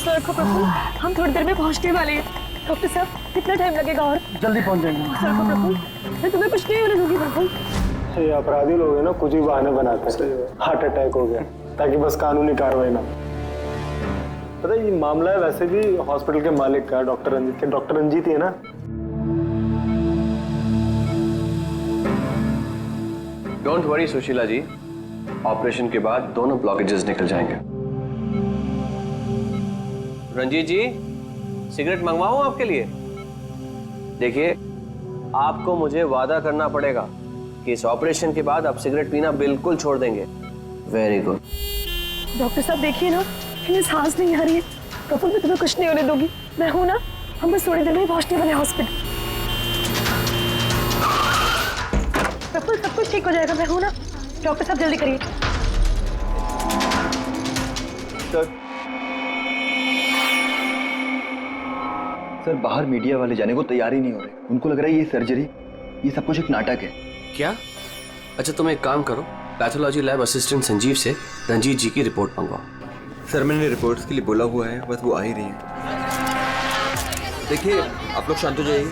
हौसला रखो प्रफुल्ल, हम थोड़ी देर में पहुंचने वाले हैं। डॉक्टर साहब कितना टाइम लगेगा? और जल्दी पहुंच जाएंगे। हौसला रखो प्रफुल्ल, मैं तुम्हें कुछ नहीं होने दूंगी प्रफुल्ल। ये अपराधी लोग हैं ना, कुछ ही बहाने बनाते हैं। हार्ट अटैक हो गया ताकि बस कानूनी कार्रवाई ना। पता है ये मामला है वैसे भी हॉस्पिटल के मालिक का, डॉक्टर रंजीत के। डॉक्टर रंजीत ही है ना? Don't worry Sushila ji, operation के बाद दोनों ब्लॉकेजेस निकल जाएंगे। रंजीत जी, सिगरेट मंगवाऊं आपके लिए? देखिए, आपको मुझे वादा करना पड़ेगा कि इस ऑपरेशन के बाद आप सिगरेट पीना बिल्कुल छोड़ देंगे। Very good. डॉक्टर साहब देखिए ना, इन्हें सांस नहीं आ रही है। प्रफुल्ल मैं तुम्हें कुछ नहीं होने दूंगी, मैं हूं ना। हम बस थोड़ी देर में ही पहुंचने वाले हॉस्पिटल। प्रफुल्ल सब कुछ ठीक हो जाएगा, मैं हूं ना। डॉक्टर साहब जल्दी करिए। सर बाहर मीडिया वाले जाने को तैयार ही नहीं हो रहे। उनको लग रहा है ये सर्जरी, ये सब कुछ एक नाटक है। क्या? अच्छा तुम एक काम करो, पैथोलॉजी लैब असिस्टेंट संजीव से रंजीत जी की रिपोर्ट मंगवाओ। सर मैंने रिपोर्ट्स के लिए बोला हुआ है, बस वो आ ही रही है। देखिए आप लोग शांत हो जाइए।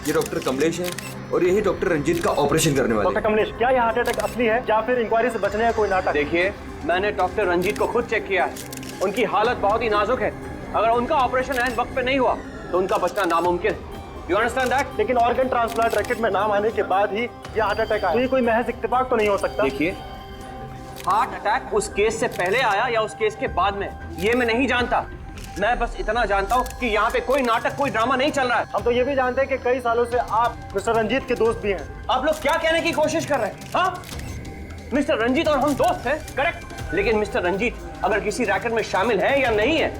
ये डॉक्टर कमलेश है और यही डॉक्टर रंजीत का ऑपरेशन करने वाले। डॉक्टर कमलेश, क्या ये हार्ट अटैक असली है या फिर इंक्वायरी से बचने का कोई नाटक? देखिए, मैंने डॉक्टर रंजीत को खुद चेक किया है। उनकी हालत बहुत ही नाजुक है। अगर उनका ऑपरेशन ऐन वक्त पे नहीं हुआ तो उनका बचना नामुमकिन। You understand that? लेकिन ऑर्गन ट्रांसप्लांट रैकेट में नाम आने के बाद ही ये हार्ट अटैक आया। तो ये कोई महज इत्तेफाक तो नहीं हो सकता। देखिए, हार्ट अटैक उस केस से पहले आया या उस केस के बाद में, ये मैं नहीं जानता। मैं बस इतना जानता हूँ कि यहाँ पे कोई नाटक, कोई ड्रामा नहीं चल रहा है। हम तो ये भी जानते हैं कि कई सालों से आप मिस्टर रंजीत के दोस्त भी हैं। आप लोग क्या कहने की कोशिश कर रहे हैं? हाँ, मिस्टर रंजीत और हम दोस्त हैं, करेक्ट। लेकिन मिस्टर रंजीत अगर किसी रैकेट में शामिल है या नहीं है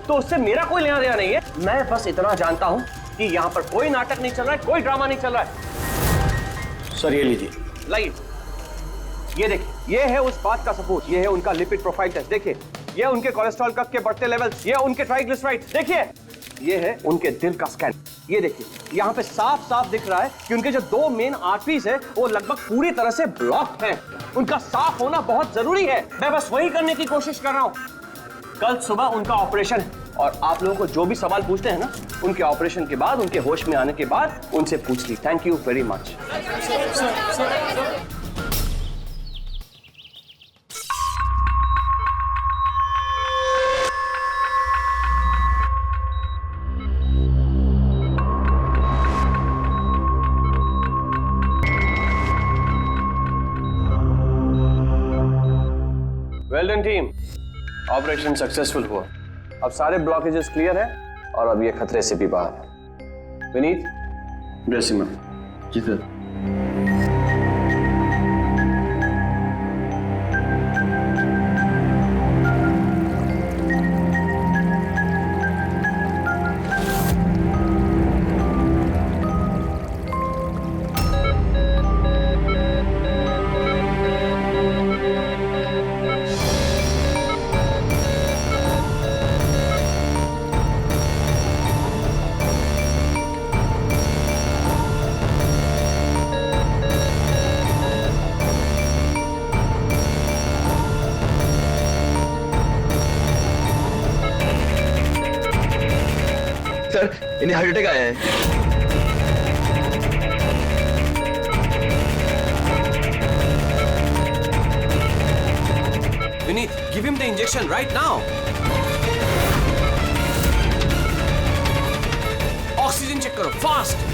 तो उससे मेरा कोई लेना देना नहीं है। मैं बस इतना जानता हूँ कि यहाँ पर कोई नाटक नहीं चल रहा है, कोई ड्रामा नहीं चल रहा है। सर ये लीजिए। लाइए, ये देखिए, ये है उस बात का सबूत। ये है उनका लिपिड प्रोफाइल टेस्ट। देखिए, ये उनके कोलेस्ट्रॉल कफ के बढ़ते लेवल्स, ये उनके ट्राइग्लिसराइड्स। देखिए, ये है उनके दिल का स्कैन। ये देखिए, यहाँ पे साफ साफ दिख रहा है कि उनके जो दो मेन आर्टरीज है वो लगभग पूरी तरह से ब्लॉक हैं। उनका साफ होना बहुत जरूरी है। मैं बस वही करने की कोशिश कर रहा हूँ। कल सुबह उनका ऑपरेशन है और आप लोगों को जो भी सवाल पूछते हैं ना, उनके ऑपरेशन के बाद, उनके होश में आने के बाद उनसे पूछ ली। Thank you very much. Well done team, operation successful हुआ। अब सारे ब्लॉकेजेस क्लियर हैं और अब ये खतरे से भी बाहर है। विनीत, ड्रेसिंग में। जी सर। सर इन्हें हार्ट अटैक आया है। Vineet, give him the injection right now. Oxygen check करो फास्ट।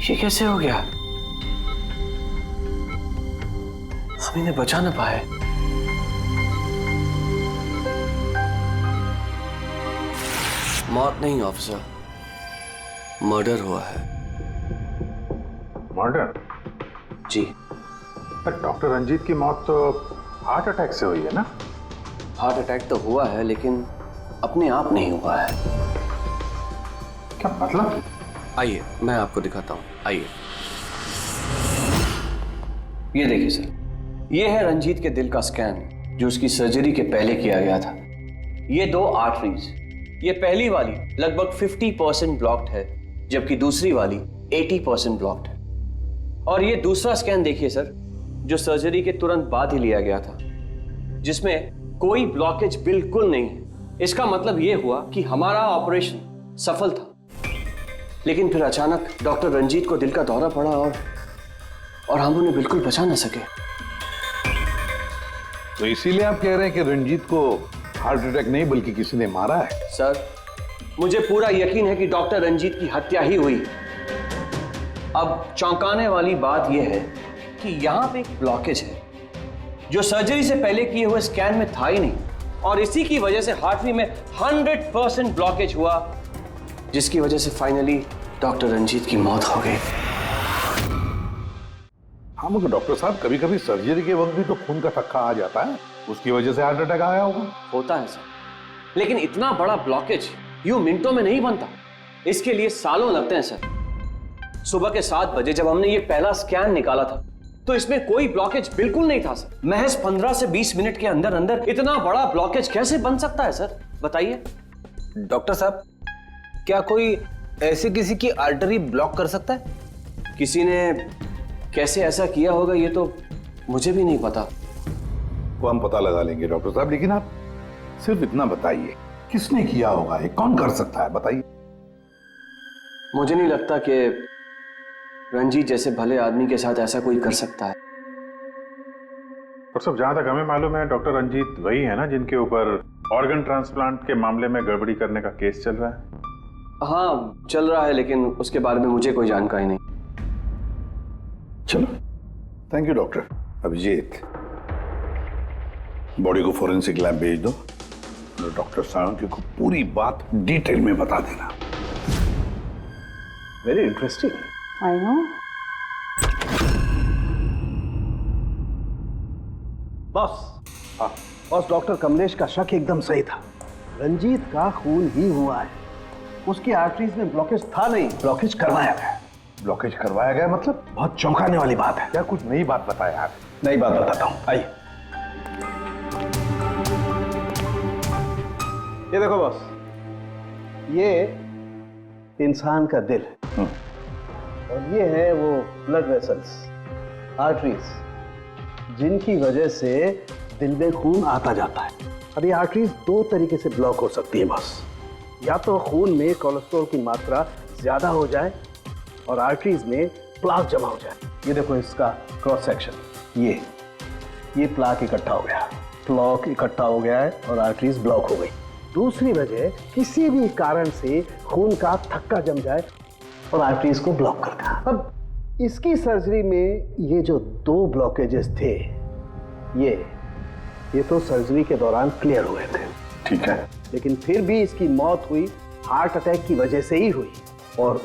ये कैसे हो गया? हम इन्हें बचा ना पाए। मौत नहीं ऑफिसर, मर्डर हुआ है। मर्डर? जी। पर डॉक्टर रंजीत की मौत तो हार्ट अटैक से हुई है ना? हार्ट अटैक तो हुआ है लेकिन अपने आप नहीं हुआ है। क्या मतलब? आइए मैं आपको दिखाता हूँ, आइए। ये देखिए सर, ये है रंजीत के दिल का स्कैन जो उसकी सर्जरी के पहले किया गया था। ये 2 आर्टरीज, ये पहली वाली लगभग 50% ब्लॉक्ड है, जबकि दूसरी वाली 80% ब्लॉक्ड है। और ये दूसरा स्कैन देखिए सर, जो सर्जरी के तुरंत बाद ही लिया गया था, जिसमें कोई ब्लॉकेज बिल्कुल नहीं है। इसका मतलब ये हुआ कि हमारा ऑपरेशन सफल था। लेकिन फिर अचानक डॉक्टर रंजीत को दिल का दौरा पड़ा और हम उन्हें बिल्कुल बचा ना सके। तो इसीलिए आप कह रहे हैं कि रंजीत को हार्ट अटैक नहीं बल्कि किसी ने मारा है? सर, मुझे पूरा यकीन है कि डॉक्टर रंजीत की हत्या ही हुई। अब चौंकाने वाली बात यह है कि यहां पे एक ब्लॉकेज है जो सर्जरी से पहले किए हुए स्कैन में था ही नहीं, और इसी की वजह से हार्टरी में 100% ब्लॉकेज हुआ, जिसकी वजह से फाइनली डॉक्टर रंजीत की मौत हो गई। हाँ मगर डॉक्टर साहब, कभी कभी सर्जरी के वक्त भी तो खून का थक्का आ जाता है, उसकी वजह से हार्ट अटैक आया होगा। होता है सर, लेकिन इतना बड़ा ब्लॉकेज यूं मिनटों में नहीं बनता, इसके लिए सालों लगते हैं सर। सुबह के 7 बजे जब हमने ये पहला स्कैन निकाला था तो इसमें कोई ब्लॉकेज बिल्कुल नहीं था सर। महज 15 से 20 मिनट के अंदर अंदर इतना बड़ा ब्लॉकेज कैसे बन सकता है सर, बताइए। डॉक्टर साहब, क्या कोई ऐसे किसी की आर्टरी ब्लॉक कर सकता है? किसी ने कैसे ऐसा किया होगा ये तो मुझे भी नहीं पता। वो हम पता लगा लेंगे डॉक्टर साहब, लेकिन आप सिर्फ इतना बताइए, किसने किया होगा, ये कौन कर सकता है, बताइए। मुझे नहीं लगता कि रंजीत जैसे भले आदमी के साथ ऐसा कोई कर सकता है। डॉक्टर साहब, जहां तक हमें मालूम है डॉक्टर रंजीत वही है ना जिनके ऊपर ऑर्गन ट्रांसप्लांट के मामले में गड़बड़ी करने का केस चल रहा है? हाँ चल रहा है, लेकिन उसके बारे में मुझे कोई जानकारी नहीं। चलो, thank you doctor. Abhijeet, body को फोरेंसिक लैब भेज दो और डॉक्टर साळुंखे को पूरी बात डिटेल में बता देना। Very interesting. I know. Boss, boss, doctor Kamlesh का शक एकदम सही था। रंजीत का खून ही हुआ है, उसकी आर्टरीज में ब्लॉकेज था नहीं, ब्लॉकेज करवाया गया। ब्लॉकेज करवाया गया मतलब? बहुत चौंकाने वाली बात है। क्या कुछ नई बात बताया आप? नई बात बताता हूँ, आइए। ये देखो बॉस, ये इंसान का दिल है और ये है वो ब्लड वेसल्स, आर्टरीज, जिनकी वजह से दिल में खून आता जाता है। अब ये आर्टरीज 2 तरीके से ब्लॉक हो सकती है बॉस। या तो खून में कोलेस्ट्रॉल की मात्रा ज्यादा हो जाए और आर्टरीज में प्लाक जमा हो जाए। ये देखो इसका क्रॉस सेक्शन, ये प्लाक इकट्ठा हो गया, प्लाक इकट्ठा हो गया है और आर्टरीज ब्लॉक हो गई। दूसरी वजह, किसी भी कारण से खून का थक्का जम जाए और आर्टरीज को ब्लॉक कर देना। अब इसकी सर्जरी में ये जो 2 ब्लॉकेजेस थे, ये तो सर्जरी के दौरान क्लियर हुए थे, ठीक है, लेकिन फिर भी इसकी मौत हुई हार्ट अटैक की वजह से ही हुई। और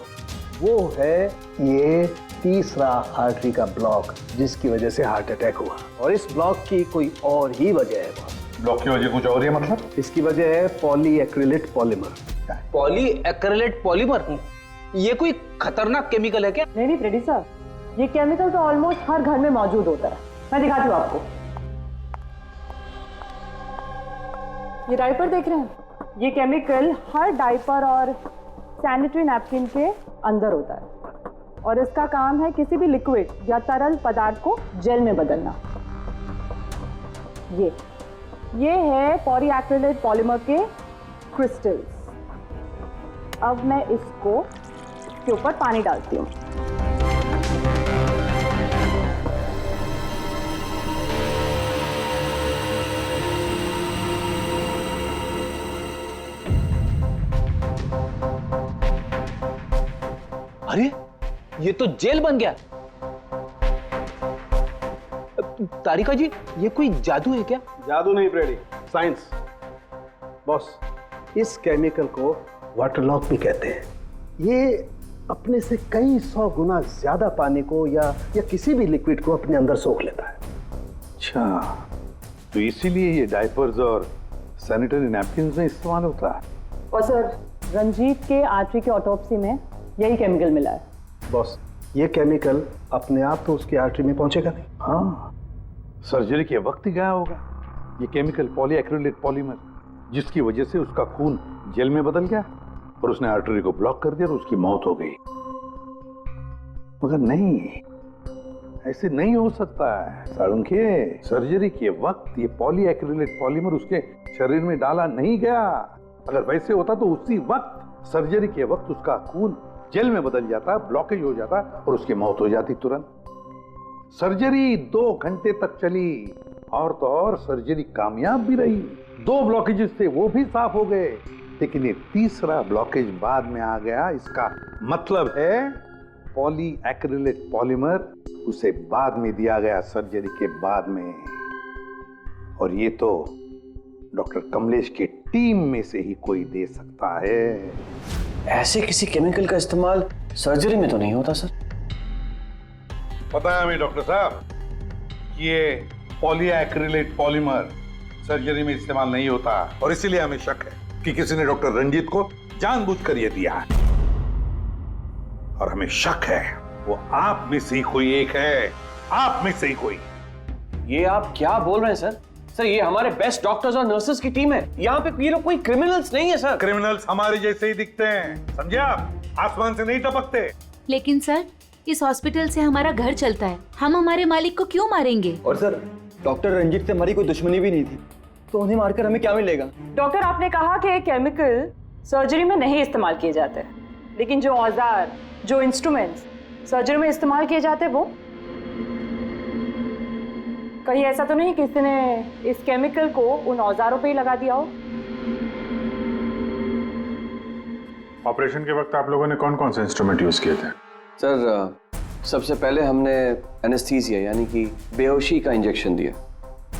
वो है ये तीसरा आर्टरी का ब्लॉक, जिसकी वजह से हार्ट अटैक हुआ। और इस ब्लॉक की कोई और ही वजह है बॉस। ब्लॉक की वजह कुछ और है मतलब? इसकी वजह है पॉलीएक्रिलेट पॉलीमर। Polyacrylate polymer? ये कोई खतरनाक केमिकल है क्या? नहीं फ्रेडी साहब, ये केमिकल तो ऑलमोस्ट हर घर में मौजूद होता है। मैं दिखाती हूँ आपको। ये डायपर देख रहे हैं, ये केमिकल हर डायपर और सैनिटरी नैपकिन के अंदर होता है और इसका काम है किसी भी लिक्विड या तरल पदार्थ को जेल में बदलना। ये है पॉलीएक्रिलेट पॉलीमर के क्रिस्टल्स। अब मैं इसको के ऊपर पानी डालती हूँ। अरे ये तो जेल बन गया। तारिका जी, ये कोई जादू है क्या? जादू नहीं फ्रेडी, साइंस। बॉस, इस केमिकल को वाटर लॉक भी कहते हैं। ये अपने से कई 100 गुना ज्यादा पानी को या किसी भी लिक्विड को अपने अंदर सोख लेता है। अच्छा, तो इसीलिए ये डायपर्स और सैनिटरी नैपकिन्स में इस्तेमाल होता है। और सर, रंजीत के आर्टरी के ऑटोप्सी में यही केमिकल मिला है। बॉस, ये केमिकल अपने आप तो उसकी आर्टरी में पहुंचेगा नहीं। हाँ, सर्जरी के वक्त ही गया होगा। ये केमिकल पॉलीएक्रिलेट पॉलीमर, जिसकी वजह से उसका खून जेल में बदल गया और उसने आर्टरी को ब्लॉक कर दिया और उसकी मौत हो गई। मगर नहीं, ऐसे नहीं हो सकता है साळुंखे। सर्जरी के वक्त ये पॉलीएक्रिलेट पॉलीमर उसके शरीर में डाला नहीं गया। अगर वैसे होता तो उसी वक्त सर्जरी के वक्त उसका खून जेल में बदल जाता, ब्लॉकेज हो जाता और उसकी मौत हो जाती तुरंत। सर्जरी 2 घंटे तक चली और तो और सर्जरी कामयाब भी रही। 2 ब्लॉकेजेस थे, वो भी साफ हो गए, लेकिन ये तीसरा ब्लॉकेज बाद में आ गया। इसका मतलब है पॉलीएक्रिलेट पॉलीमर उसे बाद में दिया गया, सर्जरी के बाद में। और ये तो डॉक्टर कमलेश की टीम में से ही कोई दे सकता है। ऐसे किसी केमिकल का इस्तेमाल सर्जरी में तो नहीं होता सर। पता है हमें डॉक्टर साहब, ये पॉलीएक्रिलेट पॉलीमर सर्जरी में इस्तेमाल नहीं होता और इसीलिए हमें शक है कि किसी ने डॉक्टर रंजीत को जानबूझकर ये दिया है। और हमें शक है वो आप में से ही कोई एक है, आप में से ही कोई। ये आप क्या बोल रहे हैं सर? सर ये हमारे बेस्ट डॉक्टर्स और नर्सेस की टीम है। यहाँ पे ये लोग कोई क्रिमिनल्स नहीं है सर। क्रिमिनल्स हमारे जैसे ही दिखते हैं, समझे आप? आसमान से नहीं टपकते। लेकिन सर, इस हॉस्पिटल से हमारा घर चलता है, हम हमारे मालिक को क्यों मारेंगे? और सर, डॉक्टर रंजीत से हमारी कोई दुश्मनी भी नहीं थी, तो उन्हें मारकर हमें क्या मिलेगा? डॉक्टर, आपने कहा कि ये केमिकल सर्जरी में नहीं इस्तेमाल किए जाते, लेकिन जो औजार, जो इंस्ट्रूमेंट्स सर्जरी में इस्तेमाल किए जाते हैं, वो कहीं ऐसा तो नहीं किसी ने इस केमिकल को उन औजारों पे ही लगा दिया हो? ऑपरेशन के वक्त आप लोगों ने कौन कौन से इंस्ट्रूमेंट यूज किए थे? सर सबसे पहले हमने एनेस्थीसिया यानी कि बेहोशी का इंजेक्शन दिया।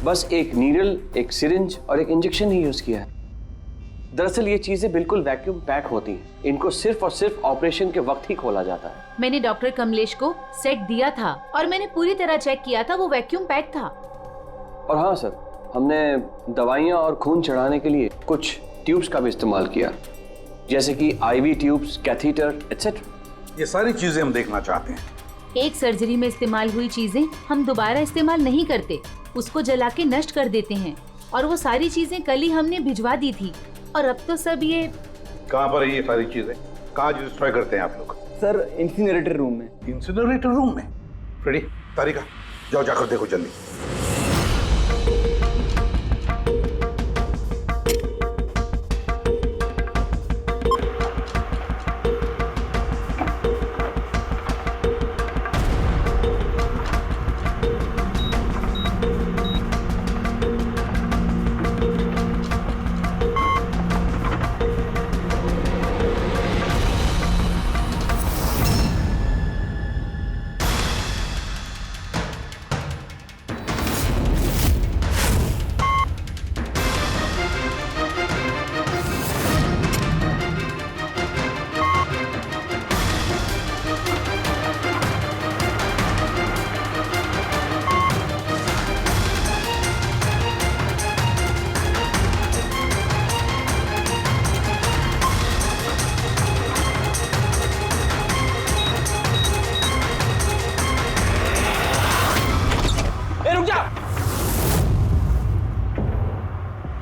बस एक नीडल, एक सिरिंज और एक इंजेक्शन ही यूज किया है। दरअसल ये चीजें बिल्कुल वैक्यूम पैक होती हैं। इनको सिर्फ और सिर्फ ऑपरेशन के वक्त ही खोला जाता है। मैंने डॉक्टर कमलेश को सेट दिया था और मैंने पूरी तरह चेक किया था, वो वैक्यूम पैक था। और हाँ सर, हमने दवाइयाँ और खून चढ़ाने के लिए कुछ ट्यूब्स का भी इस्तेमाल किया, जैसे कि IV ट्यूब्स, कैथीटर एटसेट्रा। ये सारी चीजें हम देखना चाहते हैं। एक सर्जरी में इस्तेमाल हुई चीजें हम दोबारा इस्तेमाल नहीं करते, उसको जला के नष्ट कर देते हैं। और वो सारी चीजें कल ही हमने भिजवा दी थी और अब तो सब ये कहाँ पर है ये सारी चीजें? कहाँ डिस्ट्रॉय करते हैं आप लोग? सर, इंसिनरेटर रूम में। इंसिनरेटर रूम में? फ्रेडी, तारिका, जाओ जाकर देखो जल्दी।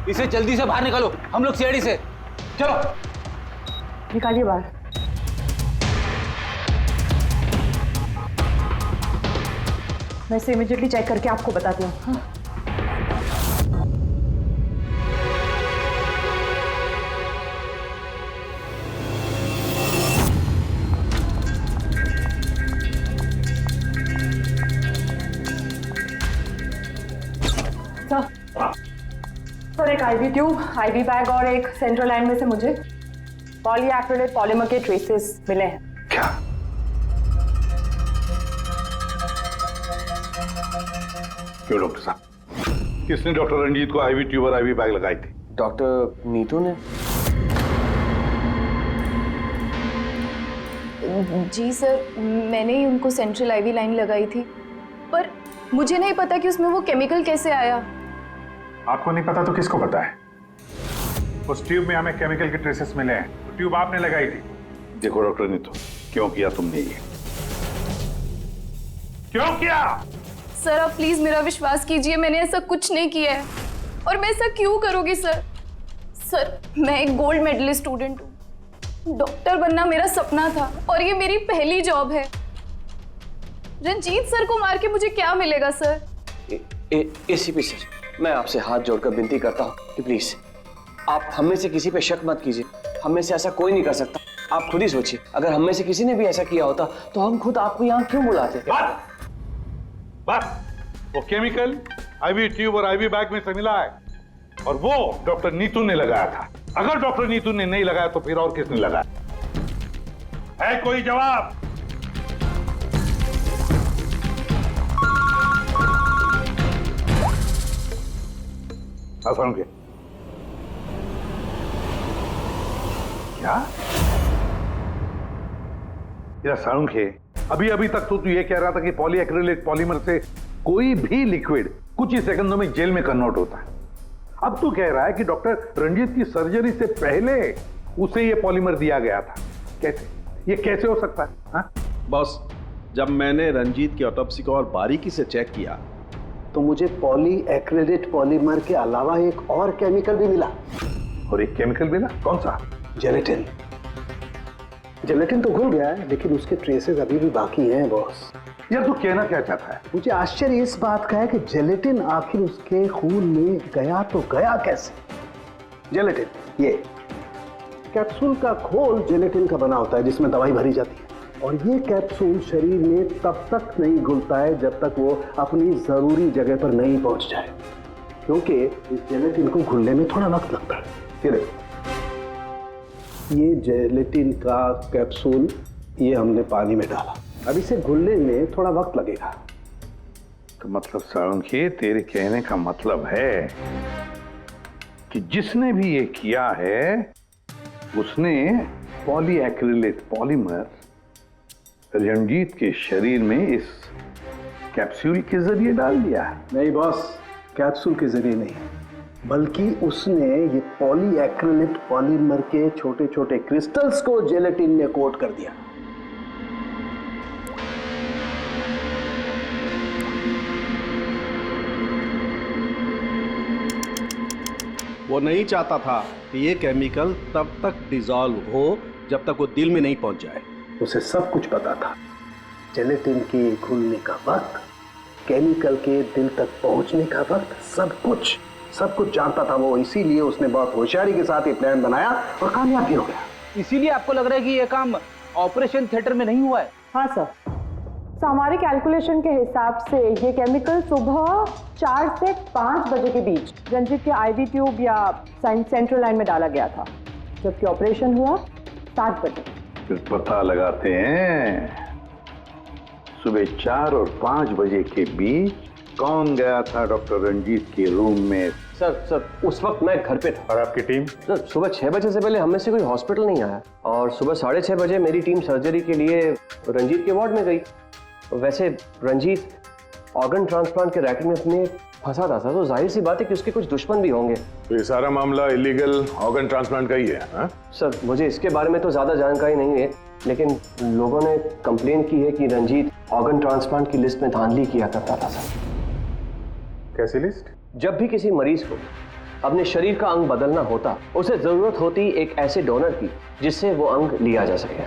इसे जल्दी से बाहर निकालो, हम लोग सीढ़ी से। चलो निकालिए बाहर। मैं इसे इमीडिएटली चेक करके आपको बताती हूँ। हाँ? सर, एक IV ट्यूब, IV बैग और एक सेंट्रल लाइन में से मुझे पॉलीएक्रिलेट पॉलीमर के ट्रेसेस मिले हैं। क्या? क्यों डॉक्टर साहब? किसने डॉक्टर रंजीत को IV ट्यूब और IV बैग लगाई थी? डॉक्टर नीतू ने। जी सर, मैंने ही उनको सेंट्रल IV लाइन लगाई थी, पर मुझे नहीं पता कि उसमें वो केमिकल कैसे आया। आपको नहीं पता तो किसको पता है? उस ट्यूब में हमें केमिकल के ट्रेसेस मिले हैं। ट्यूब आपने लगाई थी। देखो डॉक्टर नीतू, क्यों किया तुमने ये? क्यों किया? सर आप प्लीज मेरा विश्वास कीजिए, मैंने ऐसा कुछ नहीं किया है। और मैं ऐसा क्यों करूंगी सर? सर मैं एक गोल्ड मेडलिस्ट स्टूडेंट हूँ, डॉक्टर बनना मेरा सपना था और ये मेरी पहली जॉब है। रंजीत सर को मार के मुझे क्या मिलेगा सर? एसीपी सर, मैं आपसे हाथ जोड़कर विनती करता हूँ कि प्लीज आप हम में से किसी पे शक मत कीजिए। हम में से ऐसा कोई नहीं कर सकता। आप खुद ही सोचिए, अगर हम में से किसी ने भी ऐसा किया होता तो हम खुद आपको यहाँ क्यों बुलाते? बस वो केमिकल आईवी ट्यूब और आईवी बैग में से मिला है और वो डॉक्टर नीतू ने लगाया था। अगर डॉक्टर नीतू ने नहीं लगाया तो फिर और किसने लगाया? है कोई जवाब? असलम के क्या? सारुण के अभी अभी तक तो तू ये कह रहा था कि पॉलीएक्रिलिक पॉलीमर से कोई भी लिक्विड कुछ ही सेकंडों में जेल में कन्वर्ट होता है। अब तू कह रहा है कि डॉक्टर रंजीत की सर्जरी से पहले उसे ये पॉलीमर दिया गया था। कैसे? ये कैसे हो सकता है? हाँ? बॉस, जब मैंने रंजीत की ऑटोप्सी को और बारीकी से चेक किया तो मुझे पॉलीएक्रिलेट पॉलीमर के अलावा एक और केमिकल भी मिला। और एक केमिकल मिला? कौन सा? जेलेटिन। जेलेटिन तो घुल गया है लेकिन उसके ट्रेसेस अभी भी बाकी हैं बॉस। यार तू कहना क्या चाहता है? मुझे आश्चर्य इस बात का है कि जेलेटिन आखिर उसके खून में गया तो गया कैसे? जेलेटिन ये कैप्सूल का खोल जेलेटिन का बना होता है जिसमें दवाई भरी जाती है और ये कैप्सूल शरीर में तब तक नहीं घुलता है जब तक वो अपनी जरूरी जगह पर नहीं पहुंच जाए, क्योंकि इस जेलेटिन को घुलने में थोड़ा वक्त लगता है। ये जेलेटिन का कैप्सूल ये हमने पानी में डाला, अब इसे घुलने में थोड़ा वक्त लगेगा। तो मतलब साळुंखे, तेरे कहने का मतलब है कि जिसने भी ये किया है उसने पॉलीएक्रिलेट पॉलीमर रंजीत के शरीर में इस कैप्सूल के जरिए डाल दिया। नहीं बॉस, कैप्सूल के जरिए नहीं, बल्कि उसने ये पॉलीएक्रिलेट पॉलीमर के छोटे छोटे क्रिस्टल्स को जेलेटिन में कोट कर दिया। वो नहीं चाहता था कि ये केमिकल तब तक डिसॉल्व हो जब तक वो दिल में नहीं पहुंच जाए। उसे सब कुछ पता था, जेलेटिन के घुलने का वक्त, केमिकल के दिल तक पहुंचने का वक्त, सब कुछ जानता था वो। इसीलिए उसने बहुत होशियारी के साथ ये प्लान बनाया और कामयाब भी हो गया। इसीलिए आपको लग रहा है कि ये काम ऑपरेशन थिएटर में नहीं हुआ है? हाँ सर, तो हमारे कैलकुलेशन के हिसाब से ये केमिकल सुबह 4 से 5 बजे के बीच रंजीत के आईवी ट्यूब या सेंट्रल लाइन में डाला गया था, जबकि ऑपरेशन हुआ 7 बजे। फिर पता लगाते हैं सुबह 4 और 5 बजे के बीच कौन गया था डॉक्टर रंजीत के रूम में। सर उस वक्त मैं घर पे था। और आपकी टीम? सर सुबह 6 बजे से पहले हम में से कोई हॉस्पिटल नहीं आया और सुबह 6:30 बजे मेरी टीम सर्जरी के लिए रंजीत के वार्ड में गई। वैसे रंजीत ऑर्गन ट्रांसप्लांट के रैकेट में अपने फंसा था, तो जाहिर सी बात है कि उसके कुछ दुश्मन भी होंगे। तो ये सारा मामला इलीगल ऑर्गन ट्रांसप्लांट का ही है? हाँ? सर मुझे इसके बारे में तो ज़्यादा जानकारी नहीं है, लेकिन लोगों ने कंप्लेन की है कि रंजीत ऑर्गन ट्रांसप्लांट की लिस्ट में धांधली किया करता था। सर कैसी लिस्ट? जब भी किसी मरीज को अपने शरीर का अंग बदलना होता, उसे ज़रूरत होती एक ऐसे डोनर की जिससे वो अंग लिया जा सके।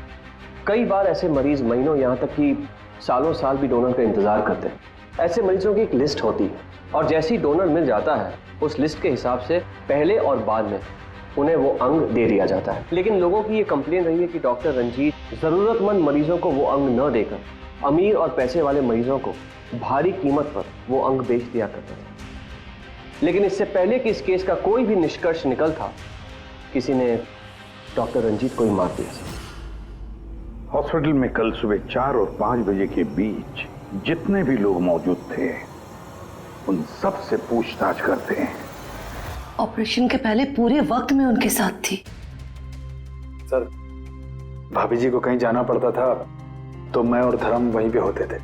कई बार ऐसे मरीज महीनों यहाँ तक कि सालों साल भी डोनर का इंतजार करते हैं। ऐसे मरीजों की एक लिस्ट होती है और जैसे ही डोनर मिल जाता है उस लिस्ट के हिसाब से पहले और बाद में उन्हें वो अंग दे दिया जाता है। लेकिन लोगों की ये कंप्लेन रही है कि डॉक्टर रंजीत ज़रूरतमंद मरीजों को वो अंग न देकर अमीर और पैसे वाले मरीजों को भारी कीमत पर वो अंग बेच दिया करते थे। लेकिन इससे पहले कि इस केस का कोई भी निष्कर्ष निकल था, किसी ने डॉक्टर रंजीत को ही मार दिया। हॉस्पिटल में कल सुबह 4 और 5 बजे के बीच जितने भी लोग मौजूद थे उन सब से पूछताछ करते हैं। ऑपरेशन के पहले पूरे वक्त में उनके साथ थी। सर भाभी जी को कहीं जाना पड़ता था तो मैं और धर्म वहीं पे होते थे।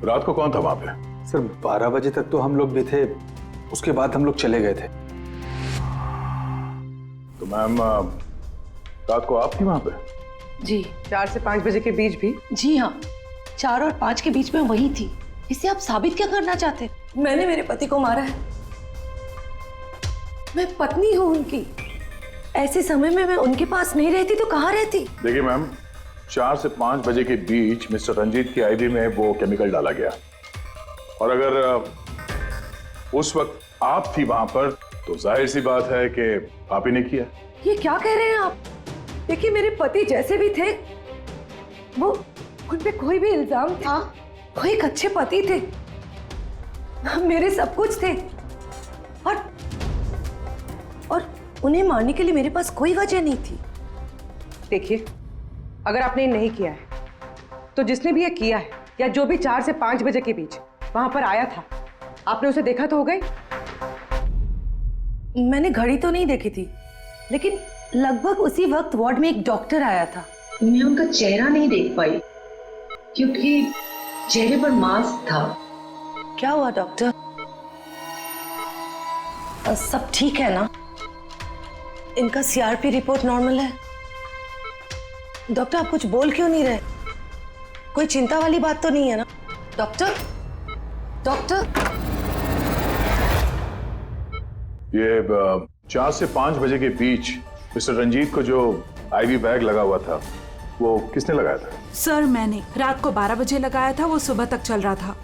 रात को कौन था वहां पे? सर 12 बजे तक तो हम लोग भी थे, उसके बाद हम लोग चले गए थे। तो मैम रात को आप थी वहां पे? जी 4 से 5 बजे के बीच भी? जी हाँ, 4 और 5 के बीच में वही थी। इससे आप साबित क्या करना चाहते? मैंने मेरे पति को मारा है। मैं पत्नी हूँ उनकी। ऐसे समय में मैं उनके पास नहीं रहती तो कहाँ रहती? देखिए मैम, 4 से 5 बजे के बीच मिस्टर रंजीत की आईवी में वो केमिकल डाला गया, और अगर उस वक्त आप थी वहां पर तो जाहिर सी बात है कि आप ही ने किया। ये क्या कह रहे हैं आप? देखिए, मेरे पति जैसे भी थे, वो उन पे कोई भी इल्जाम था, वो एक अच्छे पति थे, मेरे सब कुछ थे, और उन्हें मारने के लिए मेरे पास कोई वजह नहीं थी। देखिए, अगर आपने नहीं किया है तो जिसने भी ये किया है, या जो भी 4 से 5 बजे के बीच वहां पर आया था, आपने उसे देखा तो हो गई? मैंने घड़ी तो नहीं देखी थी, लेकिन लगभग उसी वक्त वार्ड में एक डॉक्टर आया था। मैं उनका चेहरा नहीं देख पाई क्योंकि चेहरे पर मास्क था। क्या हुआ डॉक्टर? सब ठीक है ना? इनका सीआरपी रिपोर्ट नॉर्मल है। डॉक्टर, आप कुछ बोल क्यों नहीं रहे? कोई चिंता वाली बात तो नहीं है ना? Doctor, doctor. ये 4 से 5 बजे के बीच मिस्टर रंजीत को जो आईवी बैग लगा हुआ था, वो किसने लगाया था? सर, मैंने रात को 12 बजे लगाया था, वो सुबह तक चल रहा था।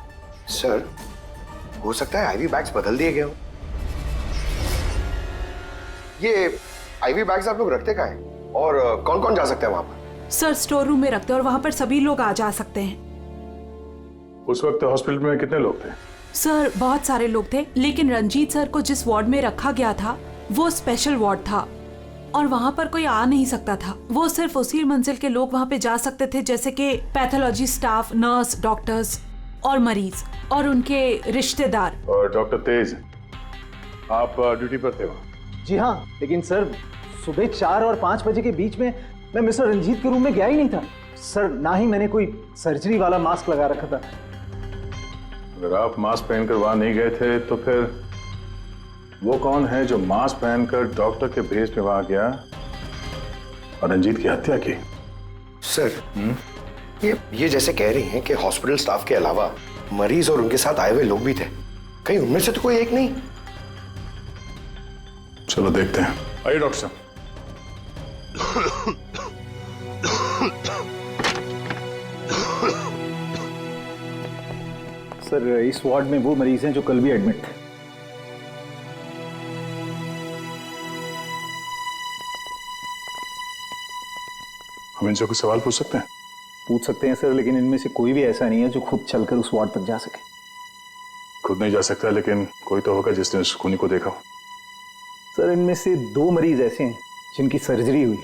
सर, हो सकता है आईवी बैग्स बदल दिए गए हो। ये आईवी बैग्स आप लोग रखते कहाँ हैं? और कौन कौन जा सकता है वहां पर? सर, स्टोर रूम में रखते हैं और वहां पर सभी लोग आ जा सकते हैं। उस वक्त हॉस्पिटल में कितने लोग थे? सर, बहुत सारे लोग थे, लेकिन रंजीत सर को जिस वार्ड में रखा गया था वो स्पेशल वार्ड था और वहां पर कोई आ नहीं सकता था। वो सिर्फ उसी मंजिल के लोग वहां पे जा सकते थे, जैसे कि पैथोलॉजी स्टाफ, नर्स, डॉक्टर्स और मरीज और उनके रिश्तेदार। और डॉक्टर तेज, आप ड्यूटी पर थे वहाँ? जी हाँ, लेकिन सर सुबह 4 और 5 बजे के बीच में मैं मिस्टर रंजीत के रूम में गया ही नहीं था सर। ना ही मैंने कोई सर्जरी वाला मास्क लगा रखा था। अगर आप मास्क पहनकर वहां नहीं गए थे तो फिर वो कौन है जो मास्क पहनकर डॉक्टर के भेस में वहां गया और रंजीत की हत्या की? सर, ये जैसे कह रही हैं कि हॉस्पिटल स्टाफ के अलावा मरीज और उनके साथ आए हुए लोग भी थे, कहीं उनमें से तो कोई एक नहीं? चलो देखते हैं। आइए डॉक्टर साहब। सर, इस वार्ड में वो मरीज हैं जो कल भी एडमिट थे। हम इनसे कुछ सवाल पूछ सकते हैं? पूछ सकते हैं सर, लेकिन इनमें से कोई भी ऐसा नहीं है जो खुद चलकर उस वार्ड तक जा सके। खुद नहीं जा सकता, लेकिन कोई तो होगा जिसने उस खूनी को देखा हो। सर, इनमें से 2 मरीज ऐसे हैं जिनकी सर्जरी हुई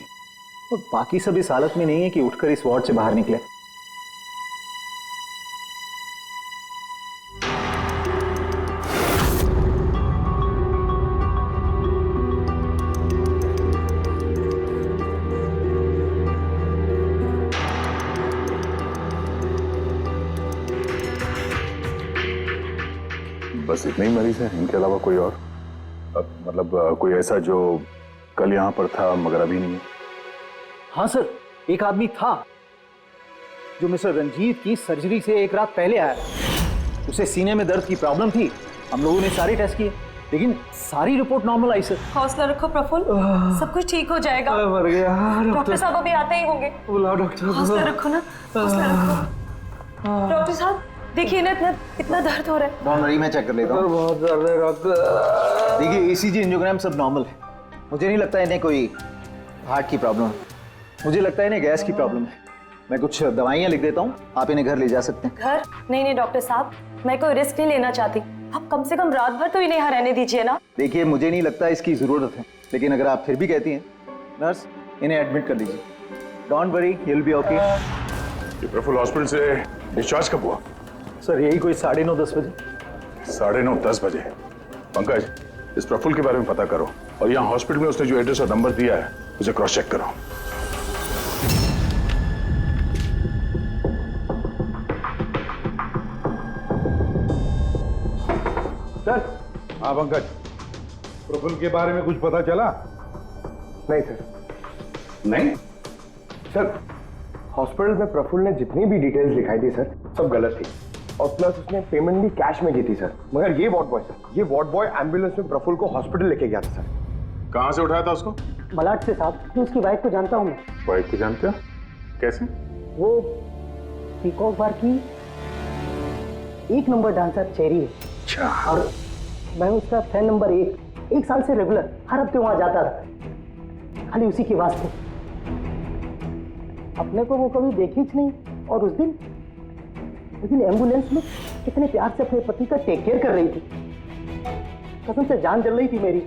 और बाकी सब इस हालत में नहीं है कि उठकर इस वार्ड से बाहर निकले। बस इतने ही मरीज हैं, इनके अलावा कोई और? मतलब कोई ऐसा जो कल यहाँ पर था मगर अभी नहीं है? हाँ सर, एक आदमी था जो मिस्टर रंजीत की सर्जरी से एक रात पहले आया। उसे सीने में दर्द की प्रॉब्लम थी। हम लोगों ने सारे टेस्ट किए, लेकिन सारी रिपोर्ट नॉर्मल आई सर। हौसला रखो प्रफुल्ल, सब कुछ ठीक हो जाएगा। मर गया। डॉक्टर साहब अभी आते ही होंगे। बुलाओ डॉक्टर। हौसला रखो ना, हौसला रखो। डॉक्टर साहब देखिए ना, इतना दर्द हो रहा है। डॉक्टर, मैं चेक कर लेता हूँ। बहुत दर्द है डॉक्टर। देखिए, ईसीजी, एंजियोग्राम सब नॉर्मल है। मुझे नहीं लगता इन्हें कोई हार्ट की प्रॉब्लम है। मुझे लगता है इन्हें गैस की प्रॉब्लम है। मैं कुछ दवाइयाँ लिख देता हूँ, आप इन्हें घर ले जा सकते हैं। घर? नहीं डॉक्टर साहब, मैं कोई रिस्क नहीं लेना चाहती। आप कम से कम रात भर तो इन्हें यहाँ रहने दीजिए ना। देखिए, मुझे नहीं लगता इसकी जरूरत है, लेकिन अगर आप फिर भी कहती हैं, नर्स इन्हें एडमिट कर दीजिए। Don't worry, he will be okay. ये प्रफुल्ल हॉस्पिटल से डिस्चार्ज कब हुआ? सर, यही कोई 9:30-10 बजे। 9:30-10 बजे? पंकज, इस प्रफुल्ल के बारे में पता करो और यहाँ हॉस्पिटल में उसने जो एड्रेस और नंबर दिया है उसे क्रॉस चेक करो। सर। हाँ पंकज, प्रफुल्ल के बारे में कुछ पता चला? नहीं सर, नहीं सर, हॉस्पिटल में प्रफुल्ल ने जितनी भी डिटेल्स दिखाई थी सर, सब गलत थी। और प्लस उसने पेमेंट भी कैश में की थी सर। मगर ये वार्ड बॉय सर, ये वार्ड बॉय एम्बुलेंस में प्रफुल्ल को हॉस्पिटल लेके गया था सर। कहाँ से उठाया था उसको? मलाड से साहब, तो उसकी वाइफ को जानता हूँ मैं। वाइफ को जानते हो? कैसे? वो पीकॉक बार की 1 नंबर डांसर चेरी है। अच्छा। और मैं उसका फैन नंबर 1 साल से रेगुलर हर हफ्ते वहां जाता था, खाली उसी के वास्ते। अपने को वो कभी देखी ही नहीं। और उस दिन एम्बुलेंस में कितने प्यार से अपने पति का टेक केयर कर रही थी। कसम से जान जल रही थी मेरी।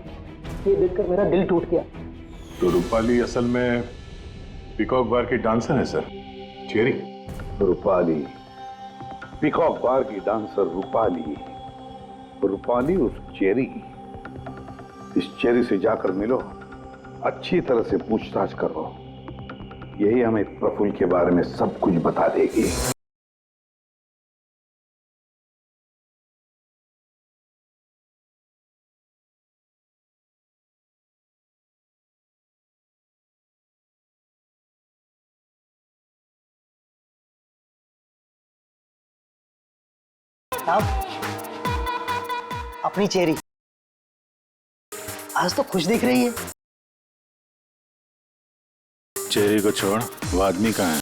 ये देखकर मेरा दिल टूट गया। तो रूपाली असल में पीकॉक बार की डांसर है सर, चेरी। रूपाली पीकॉक बार की डांसर रूपाली, रूपाली उस चेरी। इस चेरी से जाकर मिलो, अच्छी तरह से पूछताछ करो, यही हमें प्रफुल्ल के बारे में सब कुछ बता देगी। साहब, अपनी चेरी आज तो खुश दिख रही है। चेरी को छोड़, वो आदमी कहाँ है?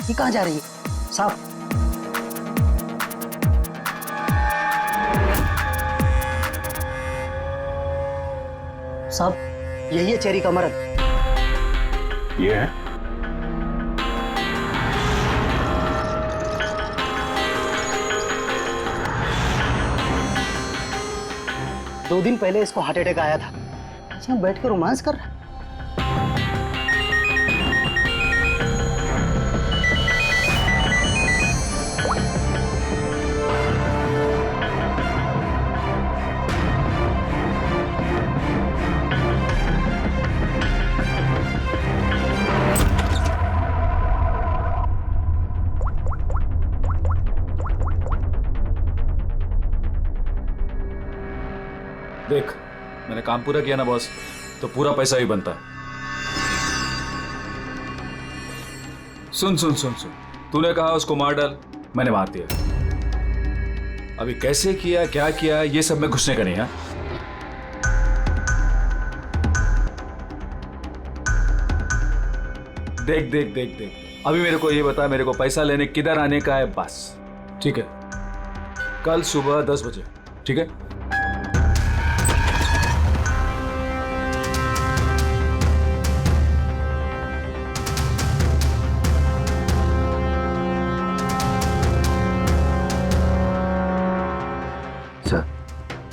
ये कहाँ जा रही है साहब? साहब, यही है चेरी का मर्द। ये है? दो दिन पहले इसको हार्ट अटैक आया था। यहाँ बैठ कर रोमांस कर रहा है। देख, मैंने काम पूरा किया ना बॉस, तो पूरा पैसा ही बनता है। सुन सुन सुन सुन, तूने कहा उसको मार डाल, मैंने मार दिया। अभी कैसे किया, क्या किया, ये सब में घुसने का नहीं है। देख देख देख देख, अभी मेरे को ये बता, मेरे को पैसा लेने किधर आने का है बस, ठीक है? कल सुबह 10 बजे, ठीक है?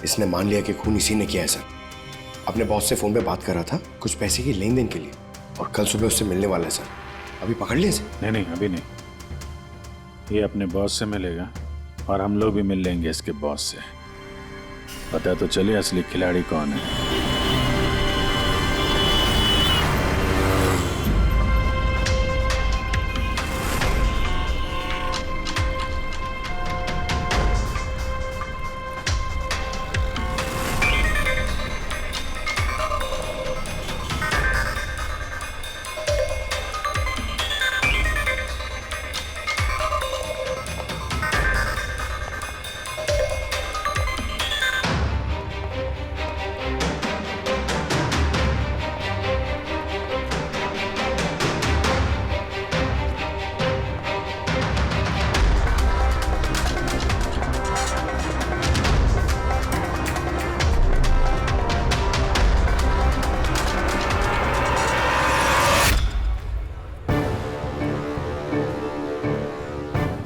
इसने मान लिया कि खून इसी ने किया है सर। अपने बॉस से फोन पे बात कर रहा था कुछ पैसे की लेन देन के लिए, और कल सुबह उससे मिलने वाला है सर। अभी पकड़ लिया इसे? नहीं नहीं, अभी नहीं। ये अपने बॉस से मिलेगा और हम लोग भी मिल लेंगे इसके बॉस से। पता तो चले असली खिलाड़ी कौन है।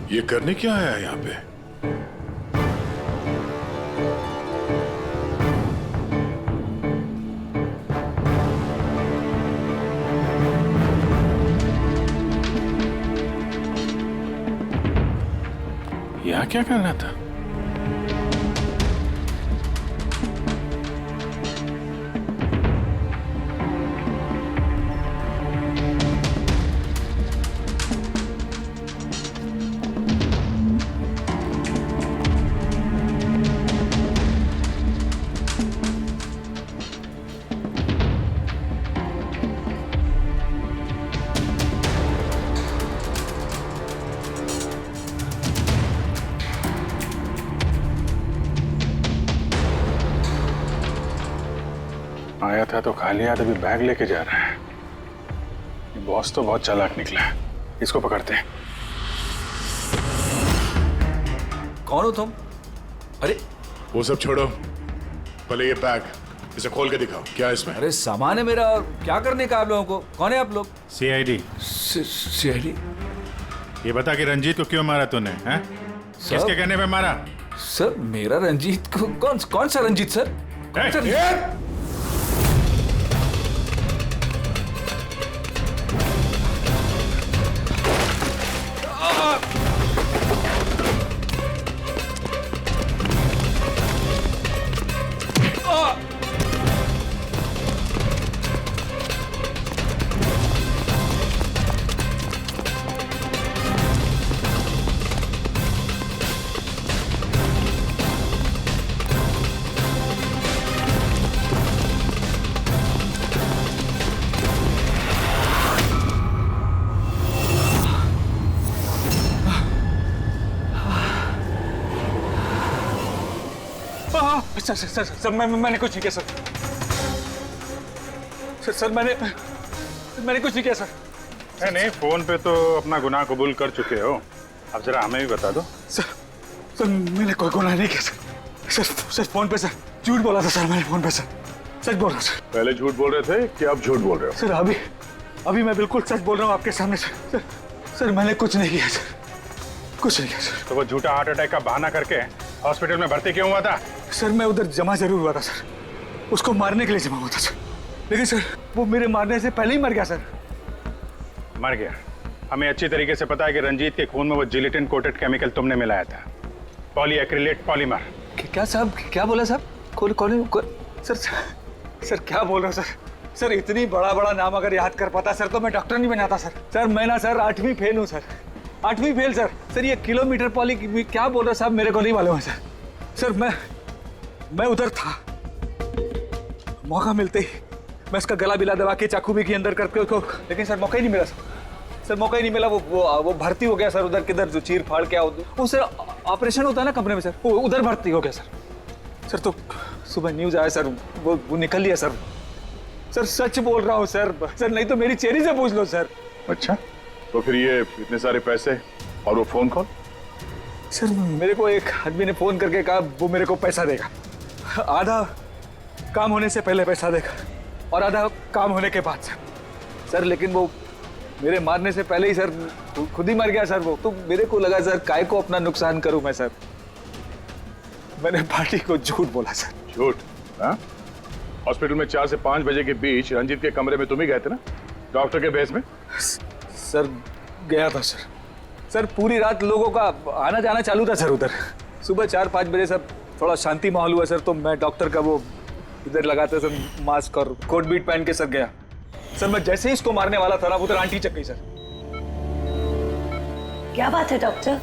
ये करने क्या आया यहाँ पे? यहाँ क्या कर रहा था? था तो खा लिया, अभी बैग लेके जा रहा है। ये बॉस तो बहुत चालाक निकला है, इसको पकड़ते हैं। कौन हो तुम? अरे वो सब छोड़ो, पहले ये बैग इसे खोल के दिखाओ, क्या है इसमें? अरे सामान है मेरा, और क्या करने का आप लोगों को? कौन है आप लोग? सीआईडी। सीआईडी? ये बता कि रंजीत को क्यों मारा तूने? हैं? किसके कहने पे मारा? सर मेरा रंजीत को कौन सा रंजीत सर? कौन सा रंजीत? सर मैंने कुछ नहीं किया सर मैंने कुछ नहीं किया सर। नहीं, फोन पे तो अपना गुनाह कबूल कर चुके हो, अब जरा हमें भी बता दो। सर मैंने कोई गुनाह नहीं किया सर फोन पे सर झूठ बोला था सर, मैंने फोन पे सच बोल रहा हूँ सर। पहले झूठ बोल रहे थे कि अब झूठ बोल रहे हो? सर अभी मैं बिल्कुल सच बोल रहा हूँ आपके सामने सर मैंने कुछ नहीं किया सर, कुछ नहीं किया सर। तो वो झूठा हार्ट अटैक का बहाना करके हॉस्पिटल में भर्ती क्यों हुआ था? सर मैं उधर जमा जरूर हुआ था सर, उसको मारने के लिए जमा हुआ था सर, लेकिन सर वो मेरे मारने से पहले ही मर गया सर। मर गया? हमें अच्छी तरीके से पता है कि रंजीत के खून में वो जिलेटिन कोटेड केमिकल तुमने मिलाया था, पॉलीएक्रिलेट पॉलीमर। क्या साहब, क्या बोला साहब? सर क्या बोल रहे हो सर इतनी बड़ा नाम अगर याद कर पाता सर तो मैं डॉक्टर नहीं बनाता सर मैं ना सर 8वीं फेल हूँ सर, 8वीं फेल सर ये किलोमीटर पॉली क्या बोल रहे हो साहब, मेरे को नहीं मालूम है सर मैं उधर था, मौका मिलते ही मैं उसका गला बिला दबा के चाकू भी के अंदर करके उसको, लेकिन सर मौका ही नहीं मिला सर मौका ही नहीं मिला। वो भर्ती हो गया सर उधर, किधर जो चीर फाड़ क्या वो सर ऑपरेशन होता है ना कमरे में सर, वो उधर भर्ती हो गया सर तो सुबह न्यूज आया सर, वो निकल लिया सर सच बोल रहा हूँ सर नहीं तो मेरी चेहरे से पूछ लो सर। अच्छा, तो फिर ये इतने सारे पैसे और वो फोन कॉल? सर मेरे को एक आदमी ने फोन करके कहा वो मेरे को पैसा देगा, आधा काम होने से पहले पैसा देगा और आधा काम होने के बाद सर लेकिन वो मेरे मारने से पहले ही सर खुद ही मर गया सर वो, तो मेरे को लगा सर काय को अपना नुकसान करूं मैं सर, मैंने पार्टी को झूठ बोला सर। झूठ? हाँ, हॉस्पिटल में 4 से 5 बजे के बीच रंजीत के कमरे में तुम ही गए थे ना डॉक्टर के भेस में? सर गया था सर पूरी रात लोगों का आना जाना चालू था सर उधर, सुबह 4-5 बजे सर थोड़ा शांति माहौल हुआ सर, तो मैं डॉक्टर का वो इधर लगाते सर मास्क और कोट बीट पहन के सर गया सर, मैं जैसे ही इसको मारने वाला था ना उधर आंटी चक गई सर। क्या बात है डॉक्टर?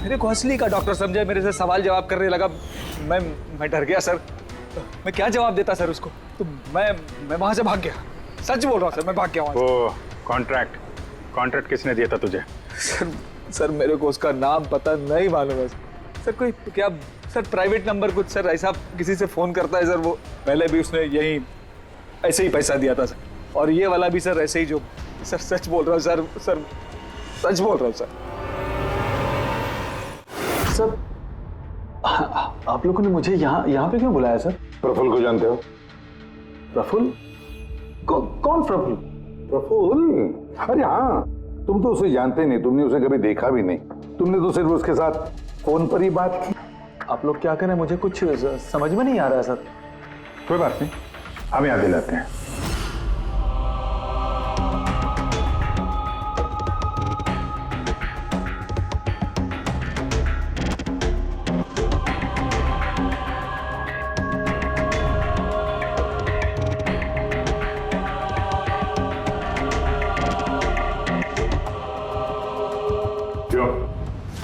मेरे को असली का डॉक्टर समझे, मेरे से सवाल जवाब करने लगा, मैं डर गया सर, मैं क्या जवाब देता सर उसको, तो मैं वहां से भाग गया, सच बोल रहा हूँ सर मैं भाग गया वहां से। वो कॉन्ट्रैक्ट किसने दिया था तुझे? सर मेरे को उसका नाम पता नहीं मालूम है सर, कोई क्या सर प्राइवेट नंबर कुछ सर ऐसा किसी से फोन करता है सर, वो पहले भी उसने यही ऐसे ही पैसा दिया था सर, और ये वाला भी सर ऐसे ही जो सर सच बोल रहा हूँ सर सच बोल रहा हूँ सर आप लोगों ने मुझे यहाँ पे क्यों बुलाया सर? प्रफुल्ल को जानते हो? प्रफुल्ल? कौन प्रफुल्ल? प्रफुल्ल? अरे हाँ, तुम तो उसे जानते नहीं, तुमने उसे कभी देखा भी नहीं, तुमने तो सिर्फ उसके साथ फोन पर ही बात की। आप लोग क्या करें, मुझे कुछ समझ में नहीं आ रहा है सर। कोई बात नहीं, हम याद दिलाते हैं।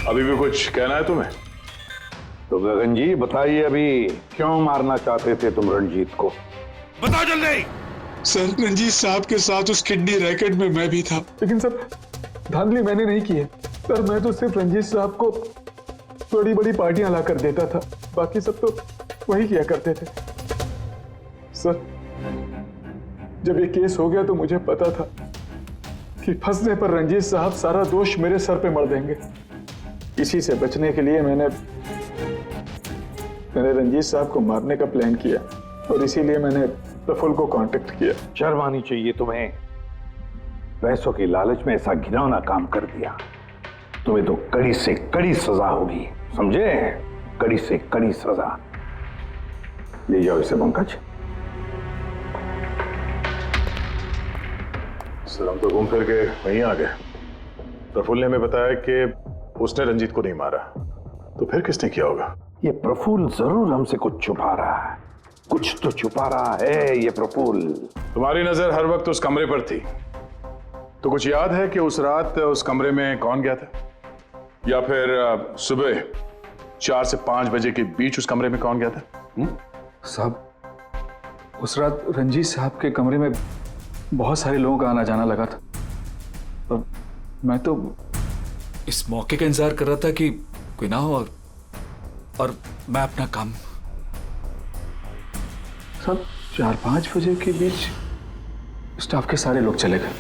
अभी भी कुछ कहना है तुम्हें? तो गगन जी बताइए, अभी क्यों मारना चाहते थे तुम रंजीत को? बताओ जल्दी। सर रंजीत साहब के साथ उस किडनी रैकेट में मैं भी था। लेकिन सर धांधली मैंने नहीं की है सर, मैं तो सिर्फ रंजीत साहब को बड़ी बड़ी पार्टियां ला कर देता था, बाकी सब तो वही किया करते थे सर। जब ये केस हो गया तो मुझे पता था कि फंसने पर रंजीत साहब सारा दोष मेरे सर पे मर देंगे। इसी से बचने के लिए मैंने रंजीत साहब को मारने का प्लान किया और इसीलिए मैंने प्रफुल्ल को कांटेक्ट किया। शर्म आनी चाहिए तुम्हें। पैसों की लालच में ऐसा घिनौना काम कर दिया। तुम्हें तो कड़ी से कड़ी सजा होगी, समझे? कड़ी से कड़ी सजा। ले जाओ इसे पंकज। सर हम तो घूम फिर के वहीं आ गए। प्रफुल्ल ने हमें बताया कि उसने रंजीत को नहीं मारा, तो फिर किसने किया होगा? ये प्रफुल्ल जरूर हमसे कुछ छुपा रहा है। कुछ तो छुपा रहा है ये प्रफुल्ल। तुम्हारी नजर हर वक्त उस कमरे पर थी, तो कुछ याद है कि उस रात उस कमरे में कौन गया था? या फिर सुबह 4 से 5 बजे के बीच उस कमरे में कौन गया था? साहब, उस रात रंजीत साहब के कमरे में बहुत सारे लोगों का आना जाना लगा था और मैं तो इस मौके का इंतजार कर रहा था कि कोई ना हो और मैं अपना काम। सब 4-5 बजे के बीच स्टाफ के सारे लोग चले गए।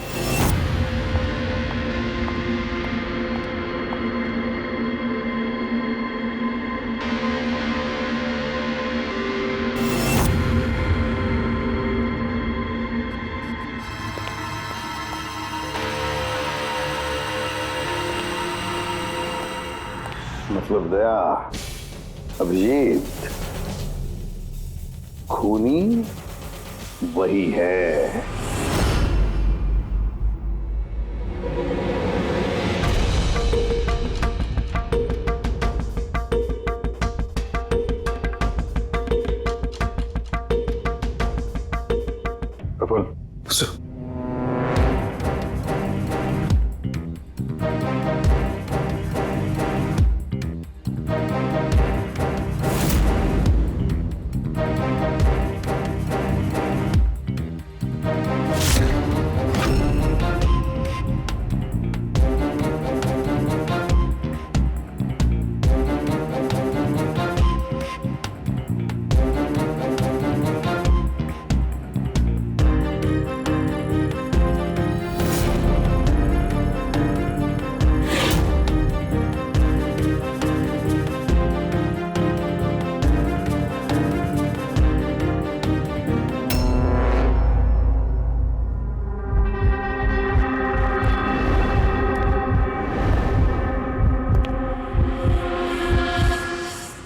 मतलब दया, अभिजीत, खूनी वही है। Praful,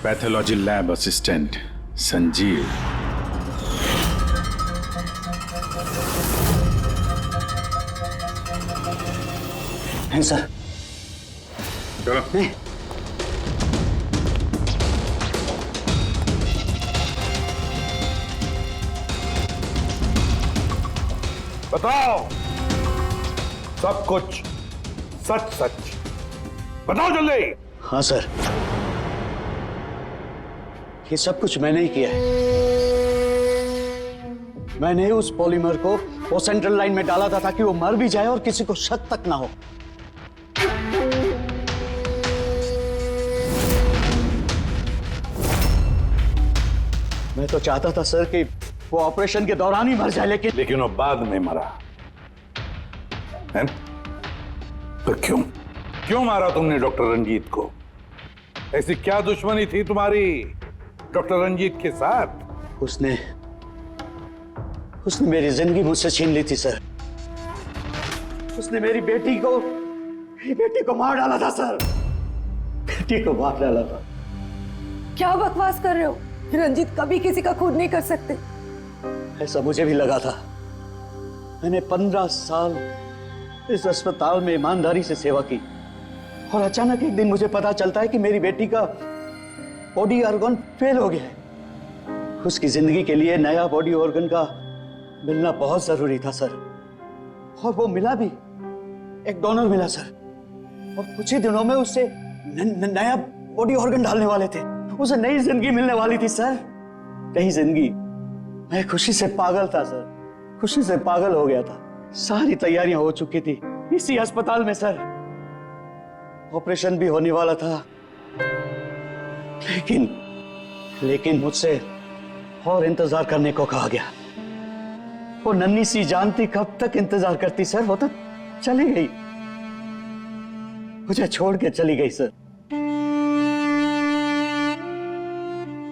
pathology lab assistant Sanjeev. हैं सर? चलो। नहीं। बताओ सब कुछ, सच सच बताओ जल्दी। हाँ सर, ये सब कुछ मैंने ही किया है। मैंने उस पॉलीमर को वो सेंट्रल लाइन में डाला था ताकि वो मर भी जाए और किसी को शक तक ना हो। मैं तो चाहता था सर कि वो ऑपरेशन के दौरान ही मर जाए, लेकिन वो बाद में मरा है? तो क्यों मारा तुमने डॉक्टर रंजीत को? ऐसी क्या दुश्मनी थी तुम्हारी डॉक्टर रंजीत के साथ? उसने मेरी जिंदगी मुझसे छीन ली थी सर। उसने मेरी बेटी को मार डाला था सर। बेटी को मार डाला था। क्या बकवास कर रहे हो? रंजीत कभी किसी का खून नहीं कर सकते। ऐसा मुझे भी लगा था। मैंने 15 साल इस अस्पताल में ईमानदारी से सेवा की और अचानक एक दिन मुझे पता चलता है कि मेरी बेटी का बॉडी ऑर्गन फेल हो गया है। उसकी जिंदगी के लिए नया बॉडी ऑर्गन का मिलना बहुत जरूरी था सर, और वो मिला भी। एक डोनर मिला सर, और कुछ ही दिनों में उससे नया बॉडी ऑर्गन डालने वाले थे। उसे नई जिंदगी मिलने वाली थी सर, नई जिंदगी। मैं खुशी से पागल था सर, खुशी से पागल हो गया था। सारी तैयारियां हो चुकी थी इसी अस्पताल में सर। ऑपरेशन भी होने वाला था, लेकिन मुझसे और इंतजार करने को कहा गया। वो नन्ही सी जान थी, कब तक इंतजार करती सर? वो तो चली गई, मुझे छोड़ के चली गई सर।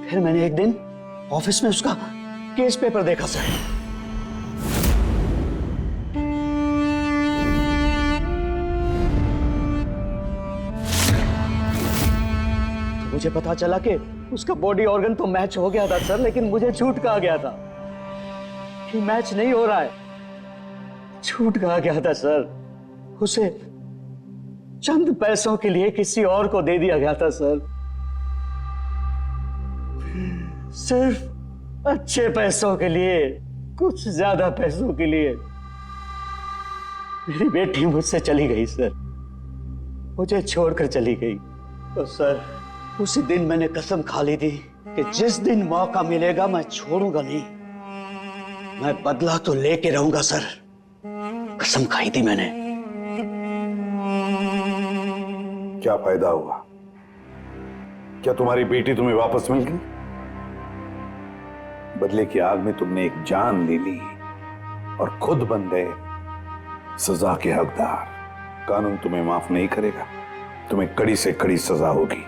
फिर मैंने एक दिन ऑफिस में उसका केस पेपर देखा सर। तो मुझे पता चला कि उसका बॉडी ऑर्गन तो मैच हो गया था सर, लेकिन मुझे झूठ कहा गया था कि मैच नहीं हो रहा है। झूठ कहा गया था सर। उसे चंद पैसों के लिए किसी और को दे दिया गया था सर। सिर्फ अच्छे पैसों के लिए, कुछ ज्यादा पैसों के लिए मेरी बेटी मुझसे चली गई सर, मुझे छोड़कर चली गई। तो सर उसी दिन मैंने कसम खा ली थी कि जिस दिन मौका मिलेगा मैं छोड़ूंगा नहीं, मैं बदला तो लेके रहूंगा सर। कसम खाई थी मैंने। क्या फायदा हुआ? क्या तुम्हारी बेटी तुम्हें वापस मिल गई? बदले की आग में तुमने एक जान ले ली और खुद बन गए सजा के हकदार। कानून तुम्हें माफ नहीं करेगा, तुम्हें कड़ी से कड़ी सजा होगी।